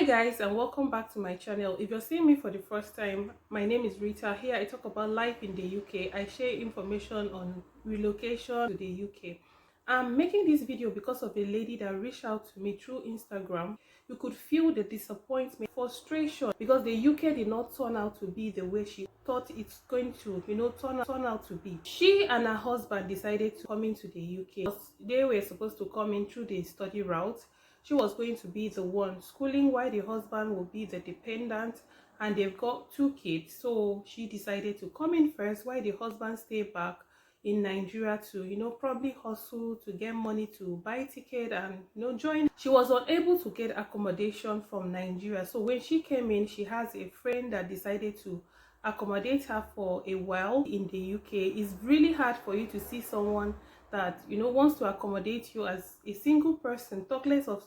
Guys, and welcome back to my channel. If you're seeing me for the first time, my name is Rita. Here I talk about life in the UK. I share information on relocation to the UK. I'm making this video because of a lady that reached out to me through Instagram. You could feel the disappointment, frustration, because the UK did not turn out to be the way she thought it's going to, turn out to be. She and her husband decided to come into the UK. They were supposed to come in through the study route. She was going to be the one schooling while the husband will be the dependent, and they've got 2 kids. So she decided to come in first while the husband stayed back in Nigeria to, probably hustle to get money to buy ticket and, join. She was unable to get accommodation from Nigeria. So when she came in, she has a friend that decided to accommodate her for a while in the UK. It's really hard for you to see someone that wants to accommodate you as a single person, talk less of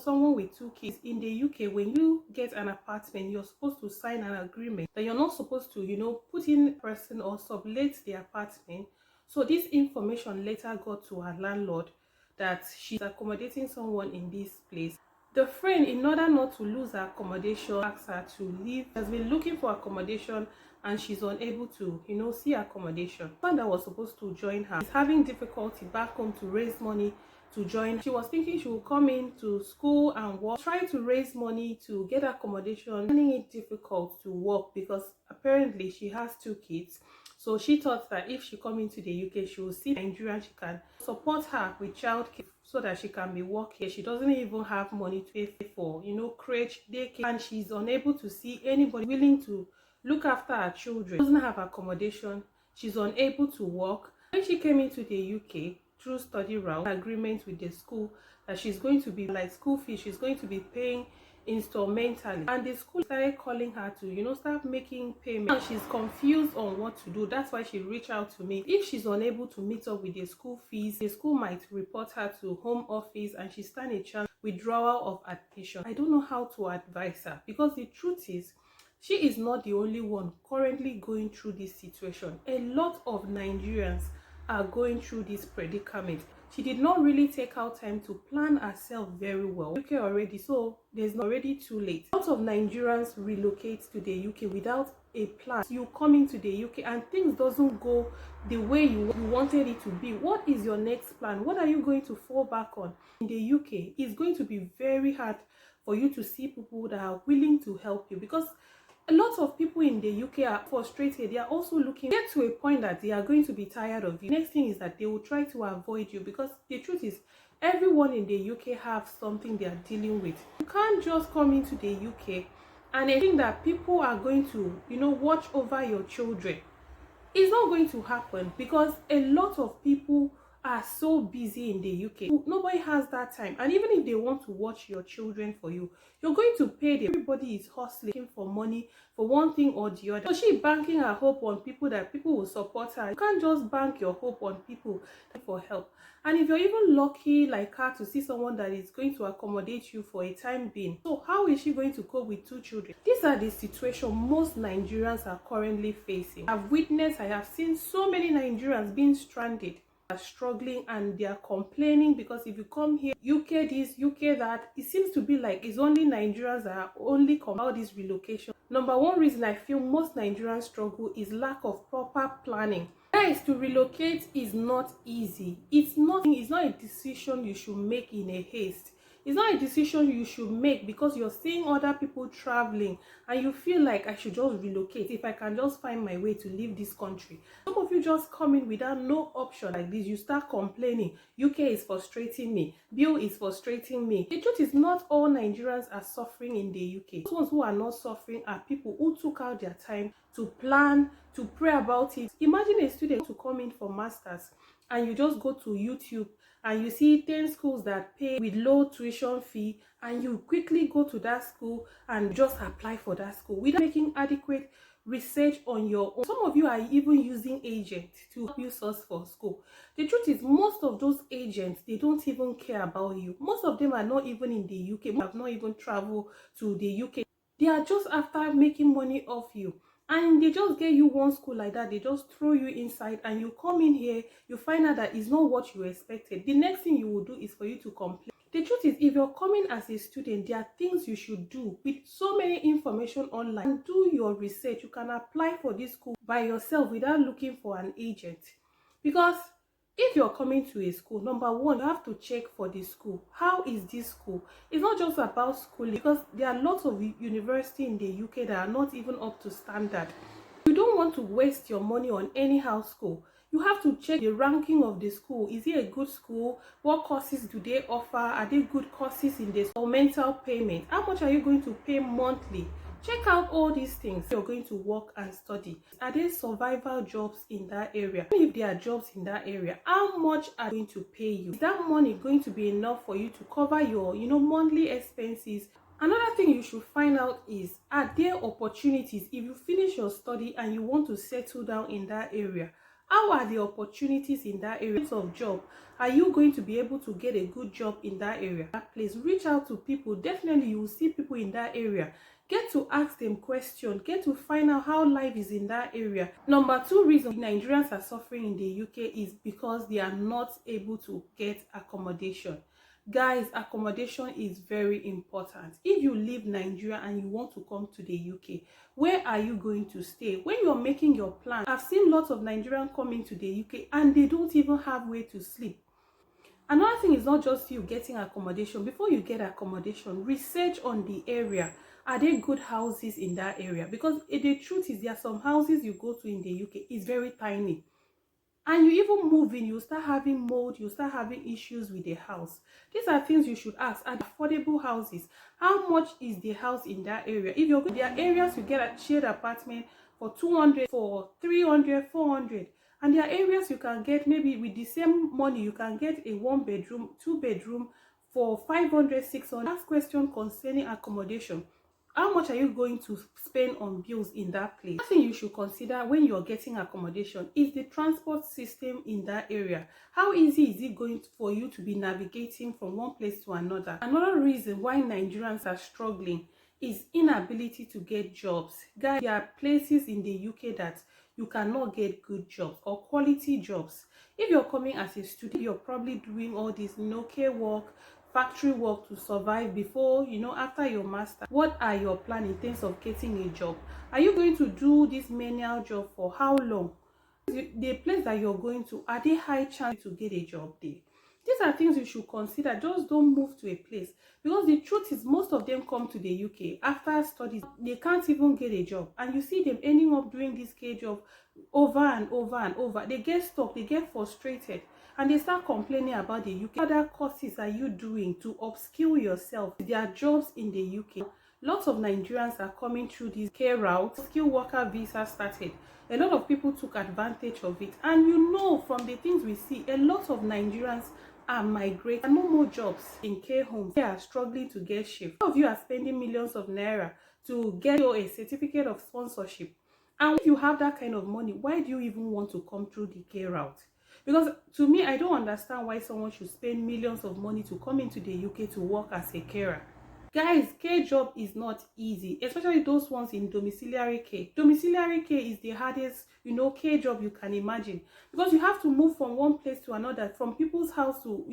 someone with 2 kids. In the UK, when you get an apartment, you're supposed to sign an agreement that you're not supposed to put in person or sublet the apartment. So this information later got to her landlord that she's accommodating someone in this place. The friend, in order not to lose her accommodation, asked her to leave. She has been looking for accommodation and she's unable to, see accommodation. The one that was supposed to join her is having difficulty back home to raise money to join. She was thinking she would come in to school and work, try to raise money to get accommodation, finding it difficult to work because apparently she has 2 kids. So she thought that if she come into the UK, she will see Nigerian, she can support her with childcare so that she can be working. She doesn't even have money to pay for, crèche, daycare, and she's unable to see anybody willing to look after her children. She doesn't have accommodation. She's unable to work. When she came into the UK through study route, agreement with the school that she's going to be like school fees, she's going to be paying instrumentally, and the school started calling her to start making payments, and she's confused on what to do. That's why she reached out to me. If she's unable to meet up with the school fees, the school might report her to home office and she stand a chance withdrawal of admission. I don't know how to advise her, because the truth is she is not the only one currently going through this situation. A lot of Nigerians are going through this predicament. She did not really take out time to plan herself very well. UK already, so there's already too late. A lot of Nigerians relocate to the UK without a plan. You come into the UK and things doesn't go the way you wanted it to be. What is your next plan? What are you going to fall back on? In the UK, it's going to be very hard for you to see people that are willing to help you, because a lot of people in the UK are frustrated. They are also looking get to a point that they are going to be tired of you. Next thing is that they will try to avoid you, because the truth is everyone in the UK have something they are dealing with. You can't just come into the UK and think that people are going to watch over your children. It's not going to happen, because a lot of people are so busy in the UK. Nobody has that time, and even if they want to watch your children for you, you're going to pay them. Everybody is hustling for money for one thing or the other. So she's banking her hope on people that people will support her. You can't just bank your hope on people for help. And if you're even lucky like her to see someone that is going to accommodate you for a time being, so how is she going to cope with 2 children? These are the situations most Nigerians are currently facing. I have seen so many Nigerians being stranded, are struggling, and they are complaining because if you come here, UK this, UK that, it seems to be like it's only Nigerians that are only come about this relocation. Number one reason I feel most Nigerians struggle is lack of proper planning. Guys, to relocate is not easy. It's not a decision you should make in a haste. It's not a decision you should make because you're seeing other people traveling and you feel like I should just relocate if I can just find my way to leave this country. Some of you just come in without no option like this. You start complaining, UK is frustrating me, bill is frustrating me. The truth is not all Nigerians are suffering in the UK. Those ones who are not suffering are people who took out their time to plan, to pray about it. Imagine a student to come in for masters and you just go to YouTube and you see 10 schools that pay with low tuition fee, and you quickly go to that school and just apply for that school without making adequate research on your own. Some of you are even using agents to help you source for school. The truth is most of those agents, they don't even care about you. Most of them are not even in the UK, have not even traveled to the UK. They are just after making money off you. And they just get you one school like that, they just throw you inside, and you come in here, you find out that it's not what you expected. The next thing you will do is for you to complain. The truth is, if you're coming as a student, there are things you should do. With so many information online, and do your research. You can apply for this school by yourself without looking for an agent. Because if you're coming to a school, number one, you have to check for the school. How is this school? It's not just about schooling, because there are lots of universities in the UK that are not even up to standard. You don't want to waste your money on anyhow school. You have to check the ranking of the school. Is it a good school? What courses do they offer? Are they good courses in this? Or mental payment? How much are you going to pay monthly? Check out all these things. You're going to work and study. Are there survival jobs in that area? If there are jobs in that area, how much are they going to pay you? Is that money going to be enough for you to cover your, monthly expenses? Another thing you should find out is, are there opportunities if you finish your study and you want to settle down in that area? How are the opportunities in that area of job? Are you going to be able to get a good job in that area? That place, reach out to people. Definitely you will see people in that area. Get to ask them questions. Get to find out how life is in that area. Number two reason Nigerians are suffering in the UK is because they are not able to get accommodation. Guys, accommodation is very important. If you leave Nigeria and you want to come to the UK, where are you going to stay? When you're making your plan, I've seen lots of Nigerians coming to the UK and they don't even have where to sleep. Another thing is not just you getting accommodation. Before you get accommodation, research on the area. Are there good houses in that area? Because the truth is, there are some houses you go to in the UK, it's very tiny. And you even move in, you start having mold, you start having issues with the house. These are things you should ask. Are affordable houses? How much is the house in that area? If you're going, there are areas you get a shared apartment for 200, for 300, 400. And there are areas you can get, maybe with the same money, you can get a 1-bedroom, 2-bedroom for 500, 600. Last question concerning accommodation. How much are you going to spend on bills in that place? One thing you should consider when you're getting accommodation is the transport system in that area. How easy is it going for you to be navigating from one place to another? Another reason why Nigerians are struggling is inability to get jobs. Guys, there are places in the UK that you cannot get good jobs or quality jobs. If you're coming as a student, you're probably doing all this care work, factory work to survive before, after your master. What are your plans in terms of getting a job? Are you going to do this menial job for how long? The place that you're going to, are there high chance to get a job there? These are things you should consider. Just don't move to a place, because the truth is, most of them come to the UK after studies, they can't even get a job, and you see them ending up doing this job over and over and over. They get stuck, they get frustrated, and they start complaining about the UK. What other courses are you doing to upskill yourself? There are jobs in the UK. Lots of Nigerians are coming through this care route. Skill worker visa started. A lot of people took advantage of it, and from the things we see, a lot of Nigerians are migrating. And no more jobs in care homes. They are struggling to get shifts. Some of you are spending millions of naira to get a certificate of sponsorship. And if you have that kind of money, why do you even want to come through the care route? Because to me, I don't understand why someone should spend millions of money to come into the UK to work as a carer. Guys, care job is not easy, especially those ones in domiciliary care. Domiciliary care is the hardest, care job you can imagine, because you have to move from one place to another, from people's house to,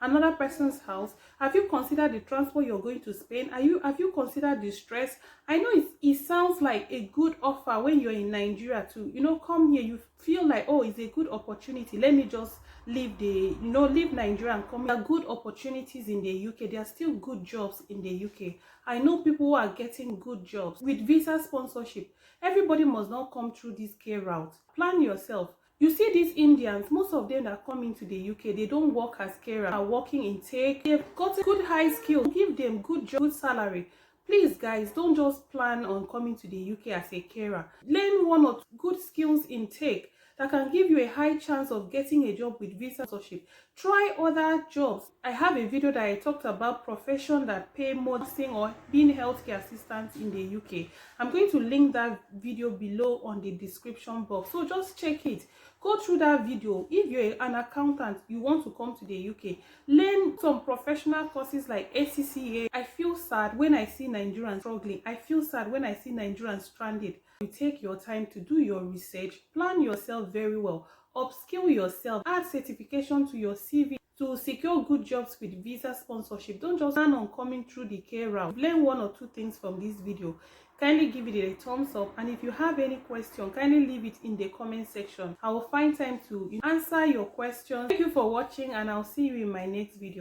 another person's house. Have you considered the transport you're going to spend? Have you considered the stress? I know it sounds like a good offer when you're in Nigeria to, come here. You feel like, oh, it's a good opportunity. Let me just leave leave Nigeria and come. There are good opportunities in the UK. There are still good jobs in the UK. I know people who are getting good jobs with visa sponsorship. Everybody must not come through this care route. Plan yourself. You see these Indians, most of them that come into the UK, they don't work as carers, are working in tech. They've got a good high skill. Give them good job, good salary. Please, guys, don't just plan on coming to the UK as a carer. Learn one or two good skills in tech that can give you a high chance of getting a job with visa sponsorship. Try other jobs. I have a video that I talked about profession that pay more, or being healthcare assistants in the UK. I'm going to link that video below on the description box, so just check it. Go through that video. If you're an accountant, you want to come to the UK, learn some professional courses like ACCA. I feel sad when I see Nigerians struggling. I feel sad when I see Nigerians stranded. You take your time to do your research, plan yourself very well, upskill yourself, add certification to your CV to secure good jobs with visa sponsorship. Don't just plan on coming through the care route. Learn one or two things from this video. Kindly give it a thumbs up, and if you have any question, kindly leave it in the comment section. I will find time to answer your questions. Thank you for watching, and I'll see you in my next video.